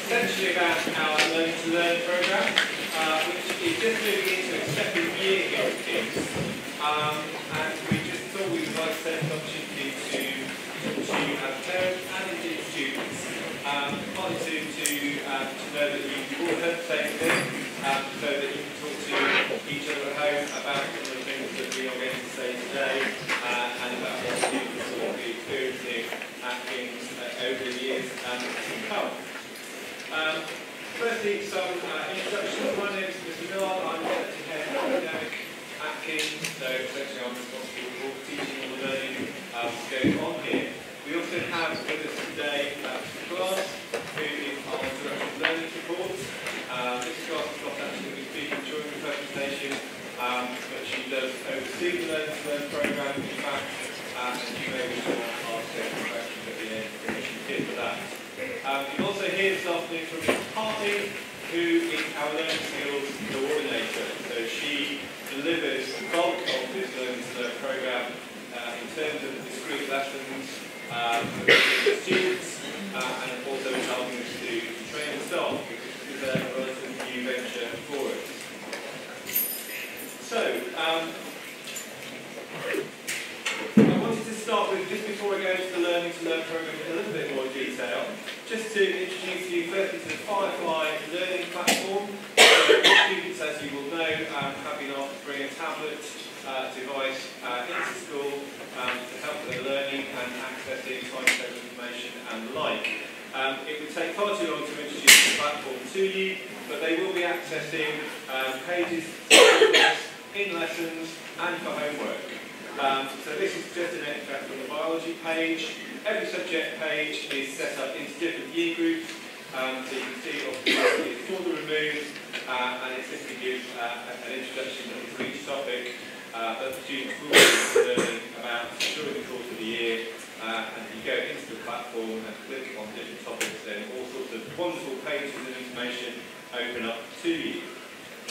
essentially about our Learn to Learn programme, which is just moving into its second year here at King's. And we just thought we would like to take an opportunity to talk to our parents and indeed students, partly to know that you've all heard the same thing, so that you can talk to each other at home about some of the things that we are going to say today, and about what students will be experiencing at King's over the years to come. Firstly, some introductions. My name is Mr. Millard. I'm the Deputy Head of Academic at King's, so essentially I'm responsible for teaching all the learning going on here. We also have with us today Mr. Glass, who is our Director of Learning Support. Mrs. Glass is not actually going to be speaking during the presentation, but she does oversee the Learn to Learn programme, in fact, and you may wish to ask her questions at the end, and she's here for that. You'll also hear this afternoon from Mrs. Hartley, who is our Learning Skills Coordinator. So she delivers the bulk of this Learn to Learn programme in terms of discrete lessons for the students, and also helping us to train the staff, because this is a relatively new venture for us. So, I wanted to start with, just before I go into the Learning to Learn programme in a little bit more detail, just to introduce you firstly to the Firefly learning platform. Students, as you will know, have been asked to bring a tablet device into school to help with their learning and accessing timetable information and the like. It would take far too long to introduce the platform to you, but they will be accessing pages in lessons and for homework. So this is just an extract from the biology page. Every subject page is set up into different year groups. So you can see obviously it's for the removed, and it simply gives an introduction to each topic that the students will be learning about during the course of the year. And you go into the platform and click on different topics, then all sorts of wonderful pages and information open up to you.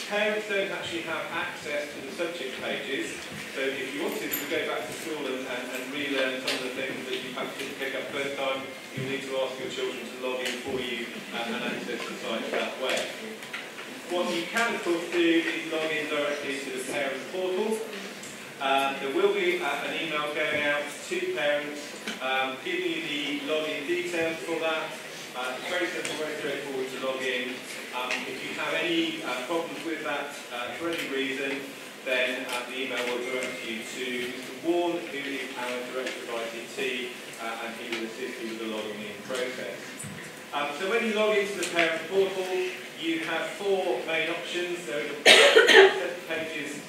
Parents don't actually have access to the subject pages, so if you wanted to go back to school and relearn some of the things that you perhaps didn't pick up first time, you'll need to ask your children to log in for you and access the site that way. What you can, of course, do is log in directly to the parents portal. There will be an email going out to parents giving you the login details for that. It's very simple, very straightforward to log in. If you have any problems with that for any reason, then the email will direct you to Mr. Warren, who is our Director of ICT, and he will assist you with the logging in process. So when you log into the parent portal, you have four main options. There are set of pages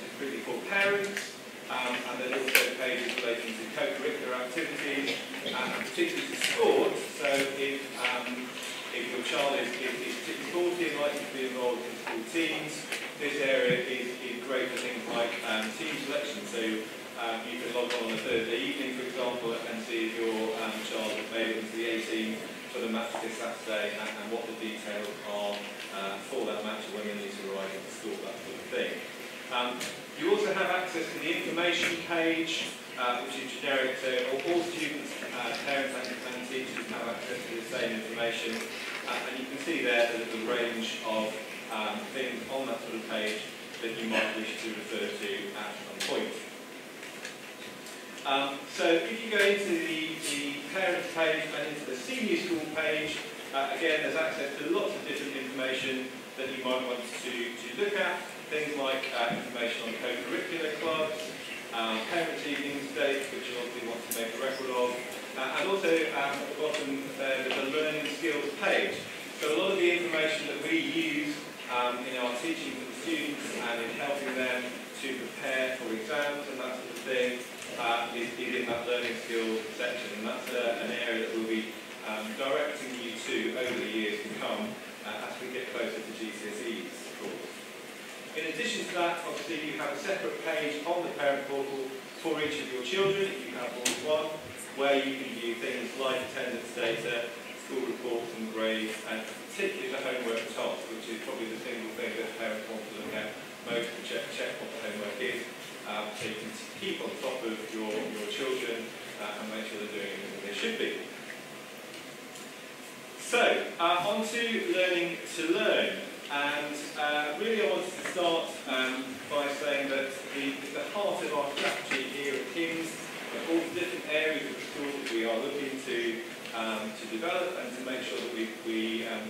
discretely for parents, and then also pages relating to co-curricular activities, and particularly to sport. So if your child is particularly sporty and likely to be involved in school teams, this area is great for things like team selection. So you can log on a Thursday evening, for example, and see if your child has made it into the 18 for the match this Saturday, and what the details are for that match, when they need to arrive at school, that sort of thing. You also have access to the information page, which is generic, so all students, parents and teachers have access to the same information, and you can see there that there's a range of things on that sort of page that you might wish to refer to at some point. So if you go into the parents page and into the senior school page, again there's access to lots of different information that you might want to look at. Things like information on co-curricular clubs, parents' evenings dates, which you obviously want to make a record of, and also at the bottom there's a learning skills page. So a lot of the information that we use in our teaching for the students and in helping them to prepare for exams and that sort of thing is in that learning skills section, and that's an area that we'll be directing you to over the years to come as we get closer to GCSEs, of course. In addition to that, obviously you have a separate page on the parent portal for each of your children, if you have more than one, where you can view things like attendance data, school reports and grades, and particularly the homework task, which is probably the single thing that parents want to look at most to check what the homework is, so you can keep on top of your children and make sure they're doing everything they should be. So, on to learning to learn. And really I wanted to start by saying that the heart of our strategy here at King's, all the different areas of the school that we are looking to develop and to make sure that we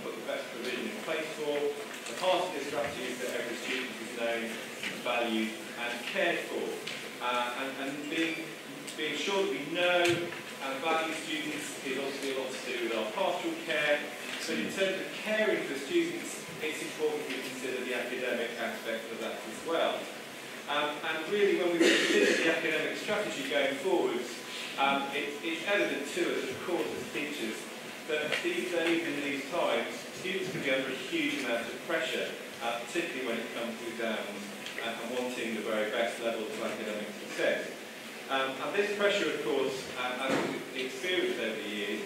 put the best provision in place for, the heart of this strategy is that every student is known, valued and cared for. And being sure that we know and value students is obviously a lot to do with our pastoral care, but in terms of caring for students, it's important we consider the academic aspect of that as well. And really when we consider the academic strategy going forwards, it's evident to us, of course, as teachers, that these days and these times, students can be under a huge amount of pressure, particularly when it comes to exams and wanting the very best levels of academic success. And this pressure, of course, as we've experienced over the years,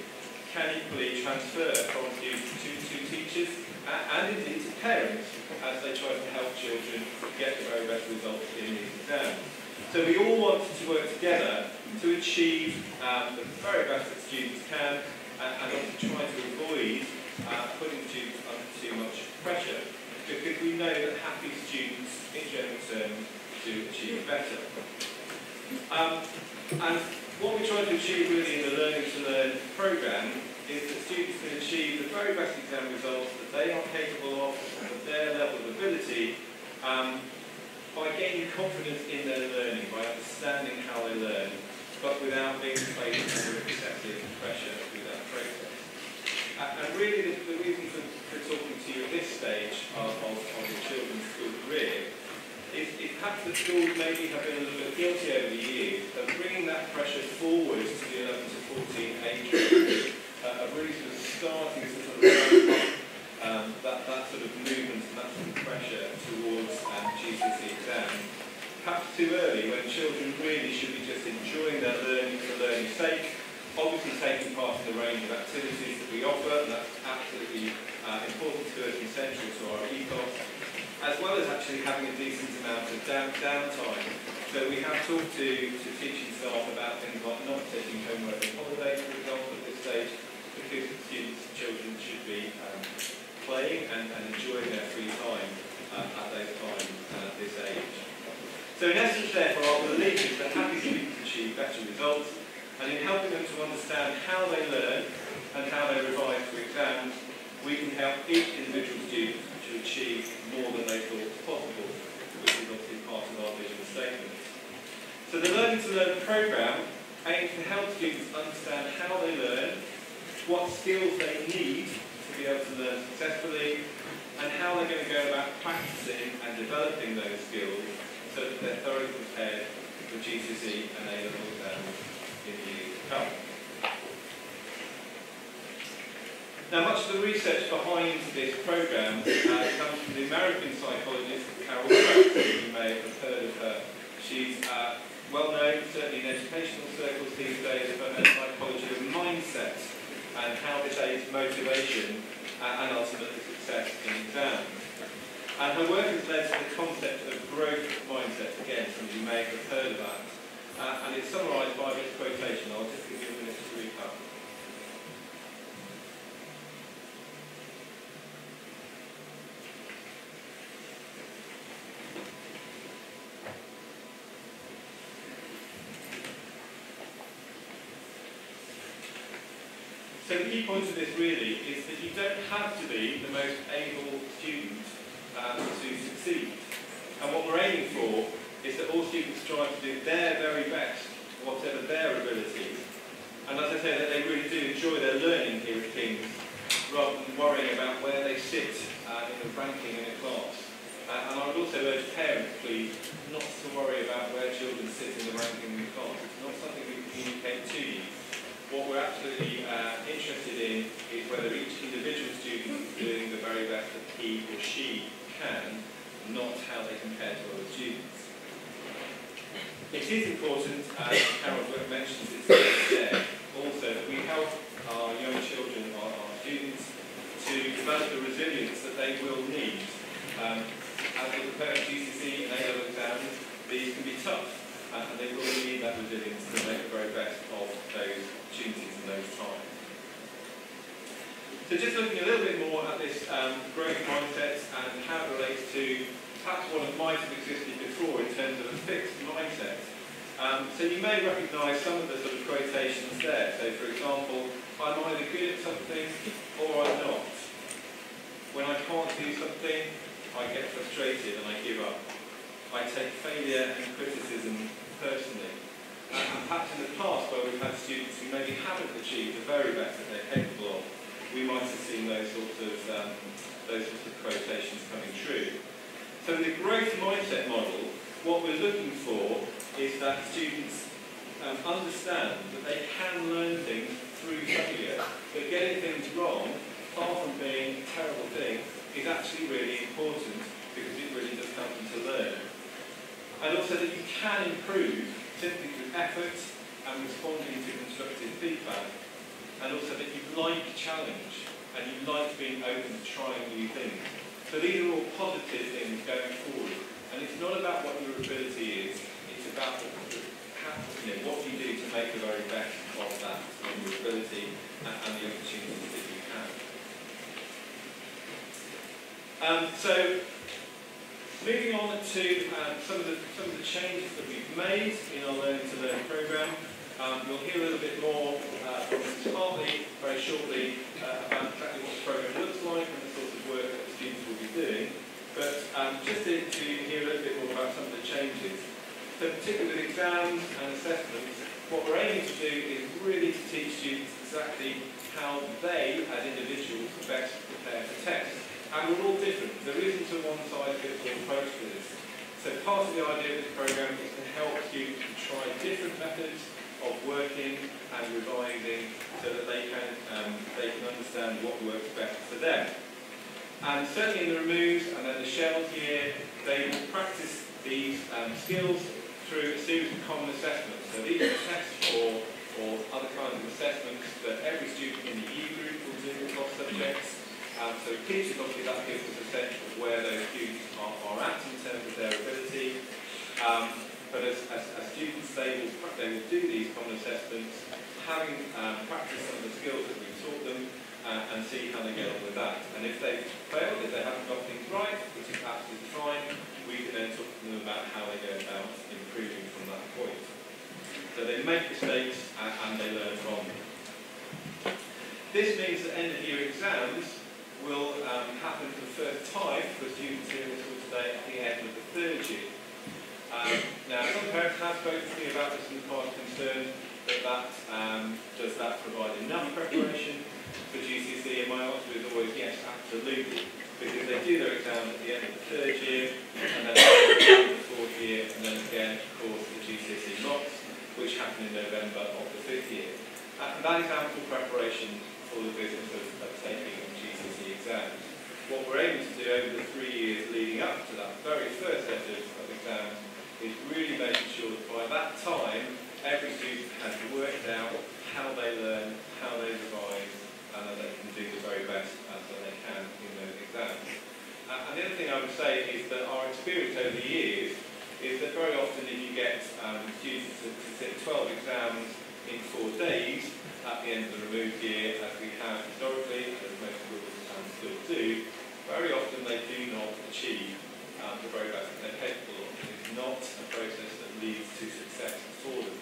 can equally transfer from students to teachers and indeed to parents as they try to help children get the very best results in these exams. So we all want to work together to achieve the very best that students can and also try to avoid putting students under too much pressure, because we know that happy students in general terms do achieve better. And what we're trying to achieve really in the Learning to Learn programme is that students can achieve the very best exam results that they are capable of at their level of ability by gaining confidence in their learning, by understanding how they learn, but without being placed under excessive pressure through that process. And really the reason for talking to you at this stage of your children's school career is perhaps the schools maybe have been a little bit guilty over the years of bringing that pressure forward to the 11 to 14 age group, of really sort of starting to sort of ramp up that sort of movement and that sort of pressure towards GCSE exams, perhaps too early, when children really should be just enjoying their learning for learning's sake, obviously taking part in the range of activities that we offer, and that's absolutely important to us and central to our ethos, as well as actually having a decent amount of downtime. So we have talked to teaching staff about things like not taking homework on holiday, for example, at this stage, because students and children should be playing and enjoying their free time at those times and at this age. So in essence, therefore, our belief is that happy students achieve better results, and in helping them to understand how they learn and how they revise for exams, we can help each individual student to achieve more than they thought was possible, which is obviously part of our vision statement. So the Learning to Learn programme aims to help students understand how they learn, what skills they need to be able to learn successfully, and how they're going to go about practicing and developing those skills so that they're thoroughly prepared for GCSE and A-level exams in the years to come. Now, much of the research behind this programme comes from the American psychologist Carol Dweck. You may have heard of her. She's well known, certainly in educational circles these days, for her psychology of mindset and how this aids motivation and ultimately success in exams. And her work has led to the concept of growth mindset. Again, some of you may have heard of that. And it's summarised by this quotation. I'll just give you a minute to read that. So the key point of this really is that you don't have to be the most able student to succeed. And what we're aiming for is that all students strive to do their very best, whatever their abilities. And as I say, that they really do enjoy their learning here at King's, rather than worrying about where they sit in the ranking in a class. And I would also urge parents, please, not to worry about where children sit in the ranking in the class. It's not something we communicate to you. What we're absolutely interested in is whether each individual student is doing the very best that he or she can, not how they compare to other students. It is important, as Carol mentions, it's there also that we help our young children, our students, to develop the resilience that they will need. As they prepare for GCSE and A-level exams, these can be tough, and they will need that resilience to make the very best of those opportunities and those times. So just looking a little bit more at this growth mindset and how it relates to perhaps what might have existed before in terms of a fixed mindset. So you may recognise some of the sort of quotations there. So for example, I'm either good at something or I'm not. When I can't do something, I get frustrated and I give up. I take failure and criticism personally. And perhaps in the past where we've had students who maybe haven't achieved the very best that they're capable of, we might have seen those sorts of quotations coming true. So in the growth mindset model, what we're looking for is that students understand that they can learn things through failure, that getting things wrong, far from being a terrible thing, is actually really important because it really does help them to learn. And also that you can improve simply through effort and responding to constructive feedback. And also that you like challenge and you like being open to trying new things. So these are all positive things going forward. And it's not about what your ability is, it's about what you do to make the very best of that, of your ability and the opportunities that you have. So moving on to some of the changes that we've made in our Learning to Learn programme. You'll hear a little bit more from Mrs. Hartley very shortly about exactly what the programme looks like and the sort of work that the students will be doing. But just to hear a little bit more about some of the changes. So particularly with exams and assessments, what we're aiming to do is really to teach students exactly how they, as individuals, best prepare for tests. And we're all different. There isn't a one-size-fits-all approach to this. So part of the idea of this programme is to help students to try different methods of working and revising so that they can understand what works best for them. And certainly in the removes and then the shells year, they will practice these skills through a series of common assessments. So these are tests or other kinds of assessments that every student in the E group will do across subjects. So teachers, obviously, that gives us a sense of where those students are at in terms of their ability. But as students, they will do these common assessments, having practiced some of the skills that we've taught them, and see how they get on with that. And if they've failed, if they haven't got things right, which is absolutely fine, we can then talk to them about how they go about improving from that point. So they make mistakes and they learn from them. This means that end-of-year exams will happen for the first time for students here in this hall today at the end of the third year. Now, some parents have spoken to me about this in the past, concerned that does that provide enough preparation for GCSE, and my answer is always yes, absolutely, because they do their exams at the end of the third year, and then at the end of the fourth year, and then again, of course, the GCSE mocks, which happen in November of the fifth year. And that is ample preparation for the business of taking GCSE exams. What we're able to do over the 3 years leading up to that very first set of exams is really making sure that by that time, every student has worked out how they learn, how they revise, and that they can do the very best that they can in those exams. And the other thing I would say is that our experience over the years is that very often if you get students to sit 12 exams in 4 days at the end of the removed year, as we have historically, and as most schools still do, very often they do not achieve the very best that they're capable of. It's not a process that leads to success for them.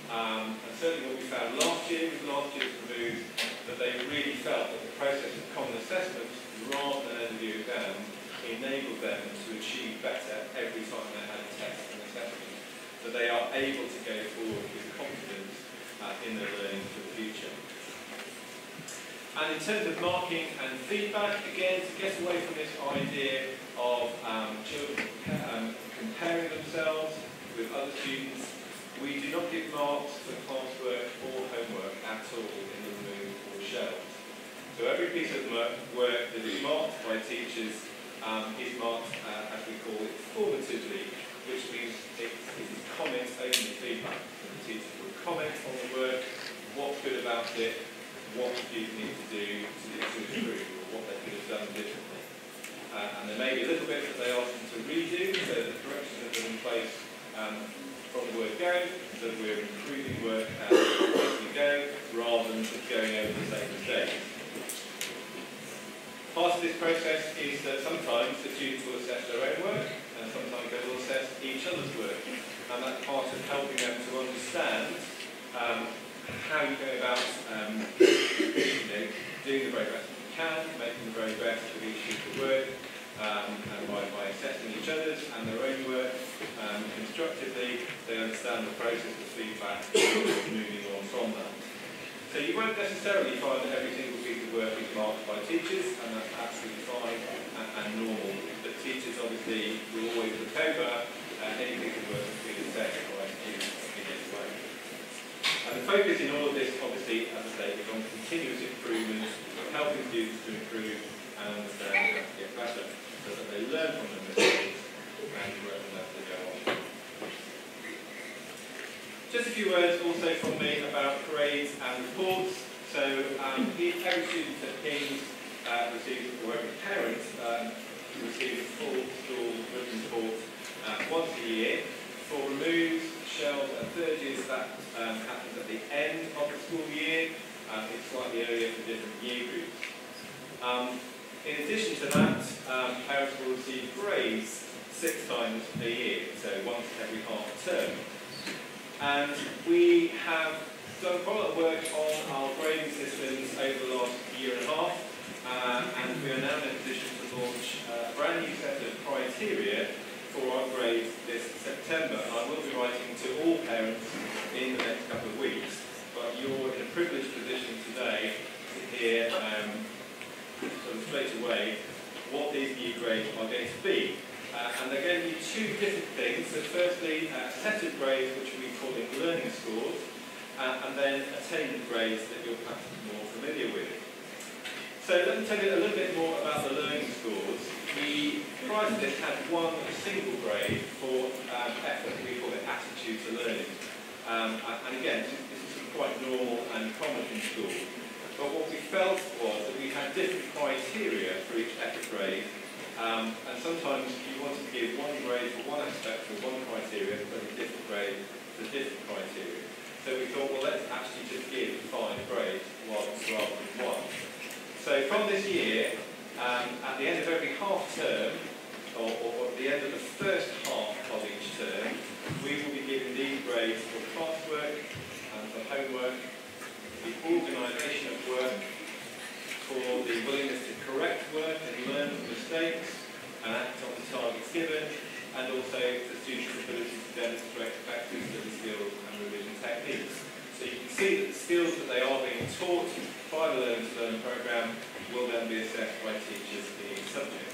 And certainly what we found last year with last year's removes, that they really felt that the process of common assessments, rather than end-of-year exams, enabled them to achieve better every time they had a test and assessment. So they are able to go forward with confidence in their learning for the future. And in terms of marking and feedback, again, to get away from this idea of children comparing themselves with other students, we do not give marks for classwork or homework at all in the remove or shells. So every piece of work that is marked by teachers is marked, as we call it, formatively, which means it is comment-only feedback. So the teachers will comment on the work, what's good about it, what the students need to do to improve, or what they could have done differently. And there may be a little bit that they ask them to redo, so the corrections are put in place from the word go, so that we're improving work as we go, rather than just going over the same mistakes. Part of this process is that sometimes the students will assess their own work, and sometimes they will assess each other's work. And that's part of helping them to understand how you go about doing the very best you can, making the very best of each piece of work, and by assessing each other's and their own work constructively, they understand the process of feedback and moving on from that. So you won't necessarily find that every single piece of work is marked by teachers, and that's absolutely fine and normal. But teachers obviously will always look over any piece of work that's been assessed by students in any way. And the focus in all of this, obviously, as I say, is on continuous improvement, helping students to improve and understand how to get better, so that they learn from their mistakes and work on that as they go on. Just a few words also from me about grades and reports. So every student at King's receives, or every parent receives a full school written report once a year. For removes, shells and thirds, that happens at the end of the school year. It's slightly earlier for different year groups. In addition to that, parents will receive grades 6 times a year, so once every half term. And we have done quite a lot of work on our grading systems over the last year and a half, and we are now in a position to launch a brand new set of criteria for our grades this September. And I will be writing to all parents in the next couple of weeks, but you're in a privileged position today to hear sort of straight away what these new grades are going to be. And they're going to be 2 different things. So firstly, a set of grades which we call learning scores, and then attainment grades that you're perhaps more familiar with. So let me tell you a little bit more about the learning scores. We, prior to this, had one single grade for effort. We call it attitude to learning. And again, this is quite normal and common in school. But what we felt was that we had different criteria for each effort grade. And sometimes you want to give one grade for one aspect or one criteria, but a different grade for different criteria. So we thought, well, let's actually just give 5 grades rather than 1. So from this year, at the end of every half term, or at the end of the first half of each term, we will be giving these grades for classwork and for homework, the organisation of work, for the willingness to correct work and learn from mistakes and act on the targets given, and also the students' ability to demonstrate effective study skills and revision techniques. So you can see that the skills that they are being taught by the Learn to Learn programme will then be assessed by teachers in each subject.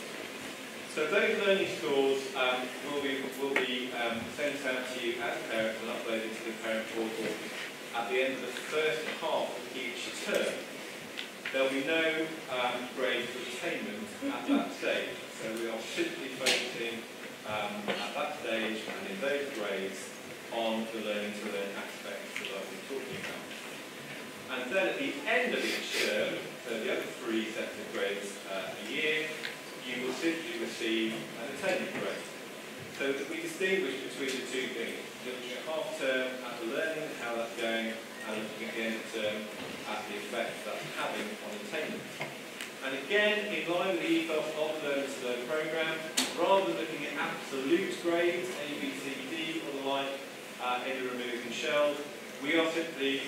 So those learning scores will be sent out to you as parents and uploaded to the parent portal at the end of the first half of each term. There will be no grade for attainment at that stage, so we are simply focusing at that stage and in those grades on the learning to learn aspects that I've been talking about. And then at the end of each term, so the other 3 sets of grades a year, you will simply receive an attainment grade. So that we distinguish between the 2 things, looking at half term at the learning, how that's going, and looking at the end of term at the effect that's having on attainment. And again, in line with the ethos of the Learn to Learn programme, rather than looking at absolute grades, A, B, C, D, or the like, in the removed and shells, we are simply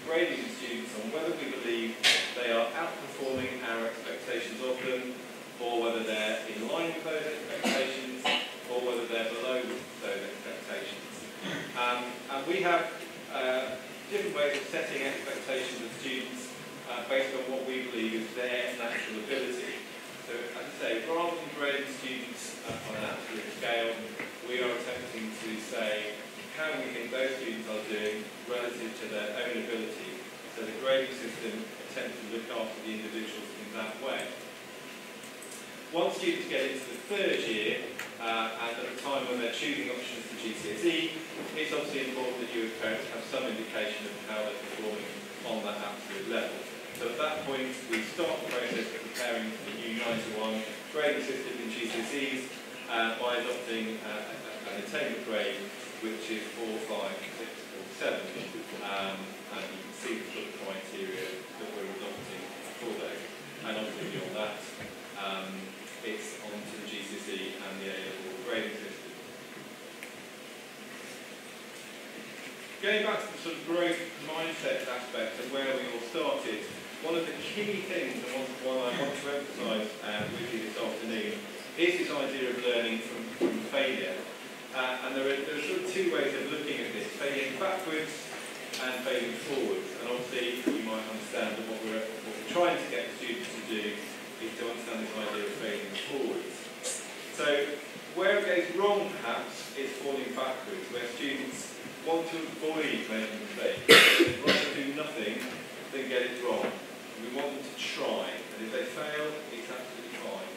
grading the students on whether we believe they are outperforming our expectations of them, or whether they're in line with those expectations, or whether they're below those expectations. And we have different ways of setting expectations of students based on what we believe is their natural ability. So, as I say, rather than grading students on an absolute scale, we are attempting to say how we think those students are doing relative to their own ability. So the grading system attempts to look after the individuals in that way. Once students get into the 3rd year, and at the time when they're choosing options for GCSE, it's obviously important that you as parents have some indication of how they're performing on that absolute level. So at that point, we start the process of preparing for the new 9-to-1 grading system in GCSEs by adopting an attainment grade, which is 4, 5, 6, or 7. And you can see the sort of criteria that we're adopting for those. And obviously beyond that, it's onto the GCSE and the A-level grading system. Going back to the sort of growth mindset aspect of where we all started, one of the key things and what I want to emphasise with you this afternoon is this idea of learning from failure. And there are sort of two ways of looking at this, failing backwards and failing forwards. And obviously you might understand that what we're trying to get the students to do is to understand this idea of failing forwards. So where it goes wrong perhaps is falling backwards, where students want to avoid making mistakes. They'd rather do nothing than get it wrong. We want them to try, and if they fail, it's absolutely fine.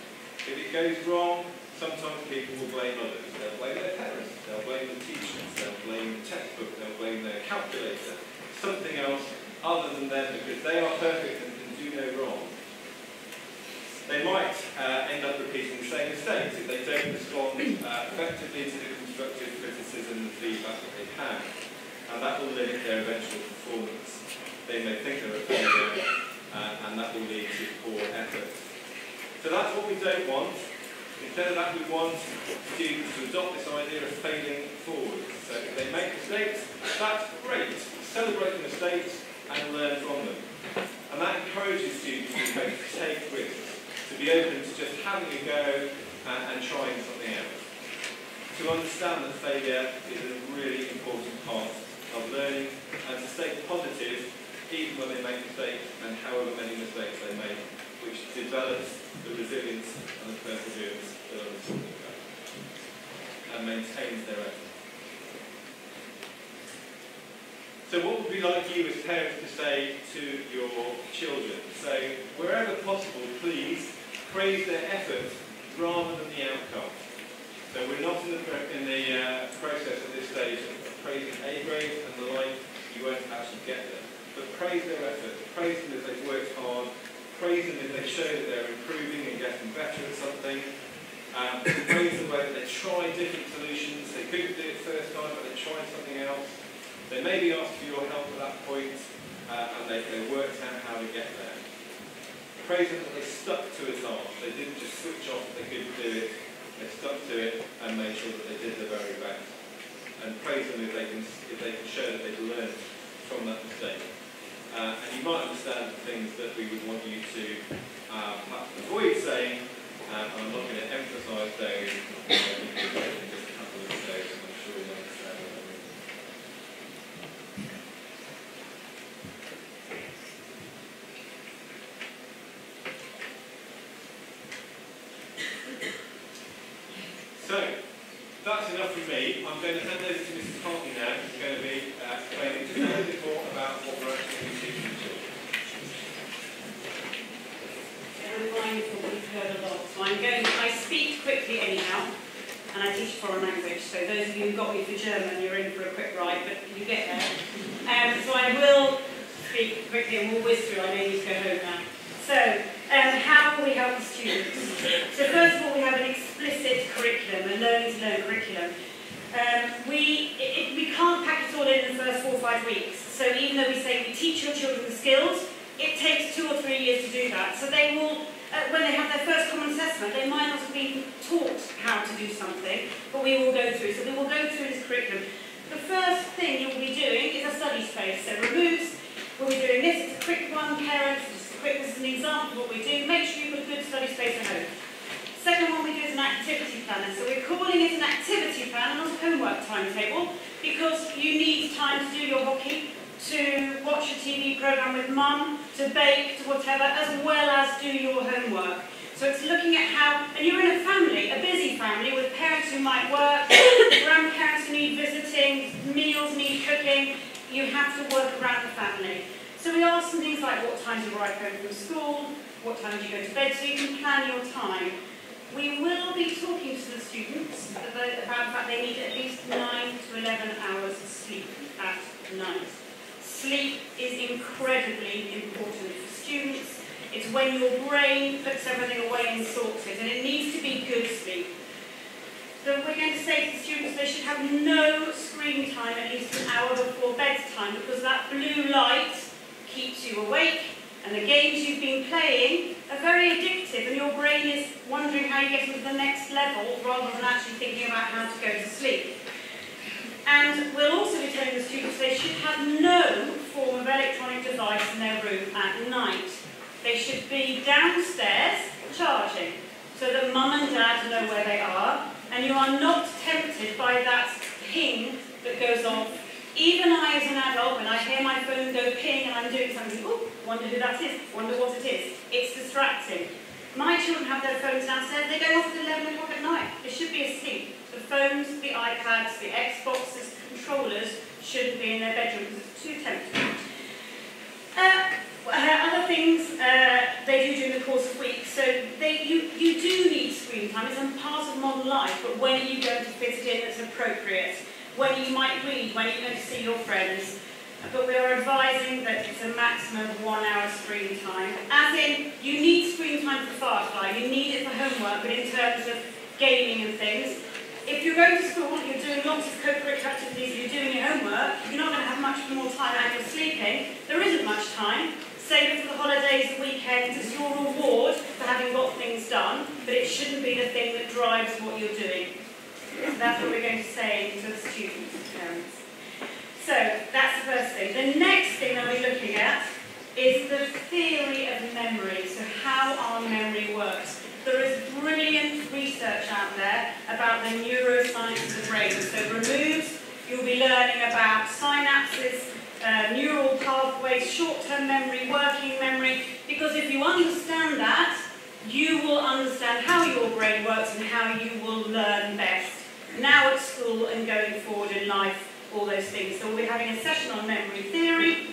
If it goes wrong, sometimes people will blame others. They'll blame their parents, they'll blame the teachers, they'll blame the textbook, they'll blame their calculator, something else other than them because they are perfect and can do no wrong. They might end up repeating the same mistakes if they don't respond effectively to the constructive criticism and feedback that they've had. And that will limit their eventual performance. They may think they're a failure, and that will lead to poor effort. So that's what we don't want. Instead of that, we want students to adopt this idea of failing forward. So if they make mistakes, that's great. Celebrate the mistakes and learn from them. And that encourages students to take risks, to be open to just having a go and trying something else. To understand that failure is a really important part of learning and to stay positive even when they make mistakes and however many mistakes they make, which develops the resilience and the perseverance that I was talking about and maintains their effort. So what would we like you as parents to say to your children? So wherever possible, please praise their effort rather than the outcome. So we're not in the process at this stage of praising A grades and the like. You won't actually get there. But praise their effort. Praise them if they've worked hard. Praise them if they show that they're improving and getting better at something. Praise them whether they try different solutions. They couldn't do it first time, but they tried something else. They maybe asked for your help at that point, and they worked out how to get there. Praise them that they stuck to a task. They didn't just switch off if they couldn't do it. They stuck to it and made sure that they did their very best. And praise them if they can show that they've learned from that mistake. And you might understand the things that we would want you to perhaps avoid saying, and I'm not going to emphasise those in just a couple of days, and I'm sure you'll understand what I mean. So, that's enough from me. I'm going to hand over to Mrs. Hartley now, who's going to be explaining just a little bit more about what we're actually teaching the children. I'm mindful we've heard a lot, so I speak quickly anyhow, and I teach foreign language, so those of you who got me for German, you're in for a quick ride, but you get there. So I will speak quickly and we'll whiz through. I know you need to go home now. So, how will we help the students? So first of all, we have an explicit curriculum, a learning-to-learn curriculum. We can't pack it all in the first 4 or 5 weeks. So even though we say we teach your children the skills, it takes 2 or 3 years to do that. So they will, when they have their first common assessment, they might not have been taught how to do something, but we will go through. So they will go through this curriculum. The first thing you'll be doing is a study space. So removes, we'll be doing this, it's a quick one, parents, this is an example of what we do. Make sure you've got a good study space at home. Second one we do is an activity planner. So we're calling it an activity plan and not a homework timetable because you need time to do your hockey, to watch a TV programme with mum, to bake, to whatever, as well as do your homework. So it's looking at how, and you're in a family, a busy family, with parents who might work, grandparents who need visiting, meals need cooking. You have to work around the family. So we ask them things like what time do you arrive home from school, what time do you go to bed, so you can plan your time. We will be talking to the students about the fact they need at least 9 to 11 hours of sleep at night. Sleep is incredibly important for students. It's when your brain puts everything away and sorts it, and it needs to be good sleep. So we're going to say to the students they should have no screen time at least an hour before bedtime because that blue light keeps you awake, and the games you've been playing are very addictive, and your brain is wondering how you get into the next level rather than actually thinking about how to go to sleep. And we'll also be telling the students they should have no form of electronic device in their room at night. They should be downstairs charging, so that mum and dad know where they are, and you are not tempted by that ping that goes off. Even I, as an adult, when I hear my phone go ping and I'm doing something, oh, wonder who that is, wonder what it is. It's distracting. My children have their phones downstairs, they go off at 11 o'clock at night. They should be asleep. The phones, the iPads, the Xboxes, the controllers shouldn't be in their bedroom because it's too tempting. Other things they do during the course of weeks. So you do need screen time. It's a part of modern life, but when are you going to fit it in that's appropriate? When you might read, when you're going to see your friends. But we are advising that it's a maximum of 1 hour screen time. As in, you need screen time for Firefly, you need it for homework, but in terms of gaming and things, if you're going to school, you're doing lots of co-curricular activities, you're doing your homework, you're not going to have much more time and you're sleeping. There isn't much time. Save it for the holidays, the weekends, it's your reward for having got things done, but it shouldn't be the thing that drives what you're doing. So that's what we're going to say to the students and parents. So that's the first thing. The next thing that we're looking at is the theory of memory, so how our memory works. There is brilliant research out there about the neuroscience of the brain. So removes, you'll be learning about synapses, neural pathways, short-term memory, working memory, because if you understand that, you will understand how your brain works and how you will learn best. Now at school and going forward in life, all those things. So we'll be having a session on memory theory.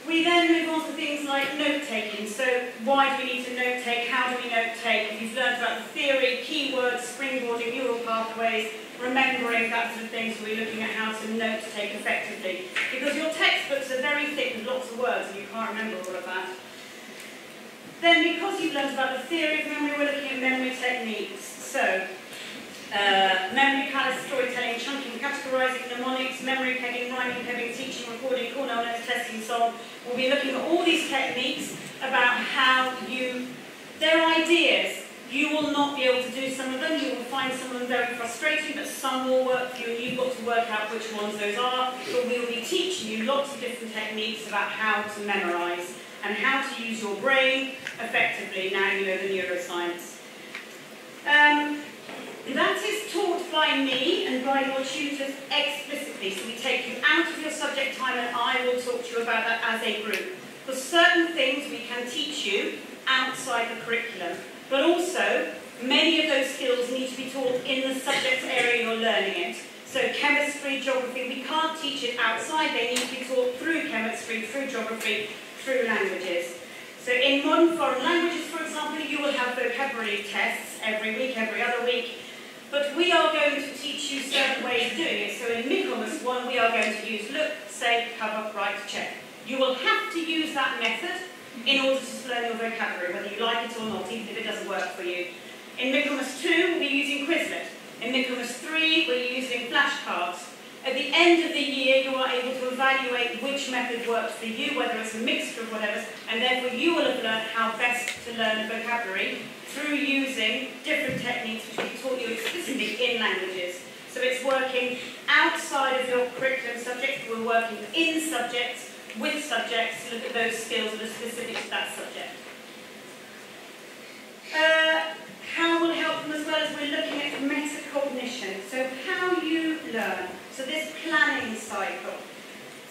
We then move on to things like note-taking. So why do we need to note-take? How do we note-take? If you've learned about the theory, keywords, springboarding, neural pathways, remembering, that sort of thing, so we're looking at how to note-take effectively. Because your textbooks are very thick with lots of words and you can't remember all of that. Then because you've learned about the theory of memory, we're looking at memory techniques. So memory, palace, storytelling, chunking, categorizing, mnemonics, memory pegging, rhyming, pegging, teaching, recording, Cornell notes, testing, so on. We'll be looking at all these techniques about how they're ideas. You will not be able to do some of them. You will find some of them very frustrating, but some will work for you, and you've got to work out which ones those are. But we will be teaching you lots of different techniques about how to memorize and how to use your brain effectively. Now you know the neuroscience. That is taught by me and by your tutors explicitly. So we take you out of your subject time and I will talk to you about that as a group. For certain things we can teach you outside the curriculum, but also many of those skills need to be taught in the subject area you're learning it. So chemistry, geography, we can't teach it outside. They need to be taught through chemistry, through geography, through languages. So in modern foreign languages, for example, you will have vocabulary tests every week, every other week. But we are going to teach you certain ways of doing it. So in Metacognition 1, we are going to use look, say, cover, write, check. You will have to use that method in order to learn your vocabulary, whether you like it or not, even if it doesn't work for you. In Metacognition 2, we'll be using Quizlet. In Metacognition 3, we're using flashcards. At the end of the year, you are able to evaluate which method works for you, whether it's a mixture of whatever, and therefore you will have learned how best to learn vocabulary through using different techniques which we taught you explicitly in languages. So it's working outside of your curriculum subjects, but we're working in subjects, with subjects, to look at those skills that are specific to that subject. How will help them as well as we're looking at metacognition, so how you learn. So this planning cycle.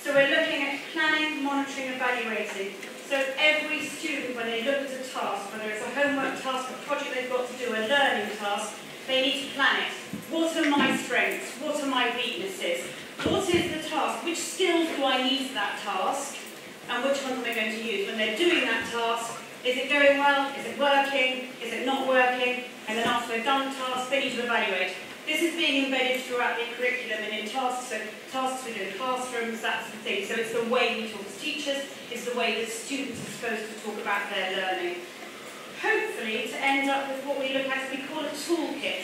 So we're looking at planning, monitoring, evaluating. So every student, when they look at a task, whether it's a homework task, a project they've got to do, a learning task, they need to plan it. What are my strengths? What are my weaknesses? What is the task? Which skills do I need for that task? And which ones am I going to use? When they're doing that task, is it going well? Is it working? Is it not working? And then after they've done the task, they need to evaluate. This is being embedded throughout the curriculum and in tasks, so tasks we do in classrooms, that's the thing. So it's the way we talk as teachers, it's the way that students are supposed to talk about their learning. Hopefully to end up with what we look at, we call a toolkit.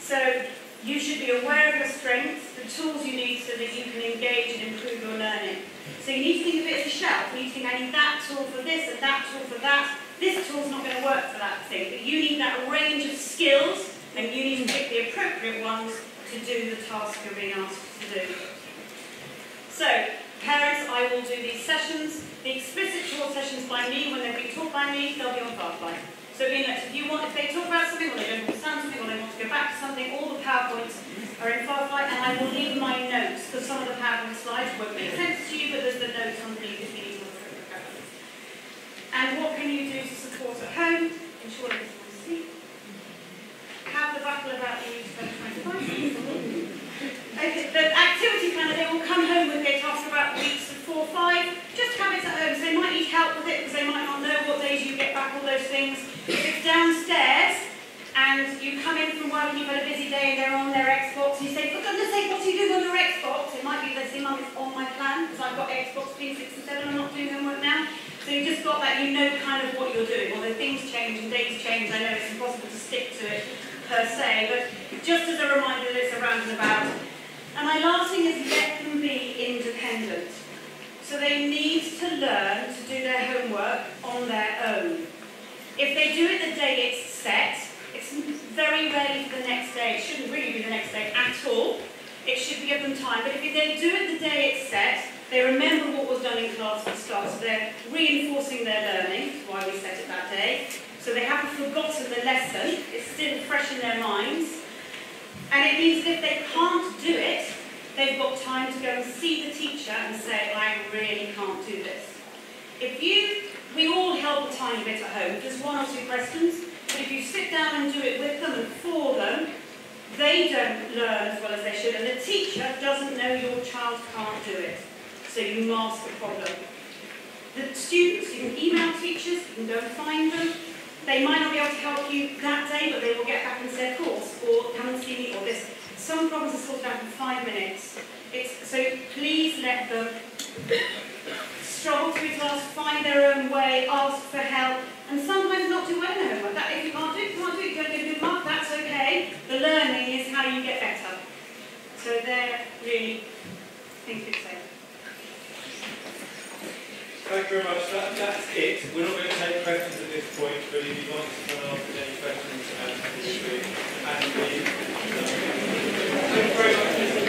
So you should be aware of your strengths, the tools you need so that you can engage and improve your learning. So you need to think of it as a shelf. You need to think, I need that tool for this and that tool for that. this tool's not going to work for that thing, but you need that range of skills, and you need to pick the appropriate ones to do the task you're being asked to do. So, parents, I will do these sessions. The explicit taught sessions by me, when they're being taught by me, they'll be on Firefly. So if they talk about something, or they don't understand something, or they want to go back to something, all the PowerPoints are in Firefly, and I will leave my notes, because some of the PowerPoint slides won't make sense to you, but there's the notes underneath if you need to look at them. And what can you do to support at home? Ensure that it's on sleep. Have the battle about the use of electronic devices. Okay, the activity planner, they will come home with their tasks about weeks of 4 or 5. Just have it at home. So they might need help with it because they might not know what days you get back, all those things. If it's downstairs and you come in from work and you've had a busy day and they're on their Xbox, and you say, for goodness sake, what are you doing on your Xbox? It might be they say, Mum, it's on my plan because I've got Xbox 3, 6 and 7, I'm not doing homework now. So you just got that, you know kind of what you're doing. Although things change and days change, I know it's impossible to stick to it per se, but just as a reminder that it's around and about. And my last thing is let them be independent. So they need to learn to do their homework on their own. If they do it the day it's set, it's very rarely for the next day. It shouldn't really be the next day at all. It should be given time. But if they do it the day it's set, they remember what was done in class at the start. So they're reinforcing their learning, why we set it that day. So they haven't forgotten the lesson. It's still fresh in their minds. And it means that if they can't do it, they've got time to go and see the teacher and say, I really can't do this. We all help a tiny bit at home, just 1 or 2 questions, but if you sit down and do it with them and for them, they don't learn as well as they should, and the teacher doesn't know your child can't do it. So you mask the problem. The students, you can email teachers, you can go and find them. They might not be able to help you that day, but they will get back into their course, or come and see me, or this. Some problems are sorted out in 5 minutes. So please let them struggle through tasks, find their own way, ask for help, and sometimes not do well in their homework. If you can't do it, you don't get a good mark, that's okay. The learning is how you get better. So they're really, I think it's safe. Thank you very much. That's it. We're not going to take questions at this point, but if you'd like to come and ask any questions, thank you very much.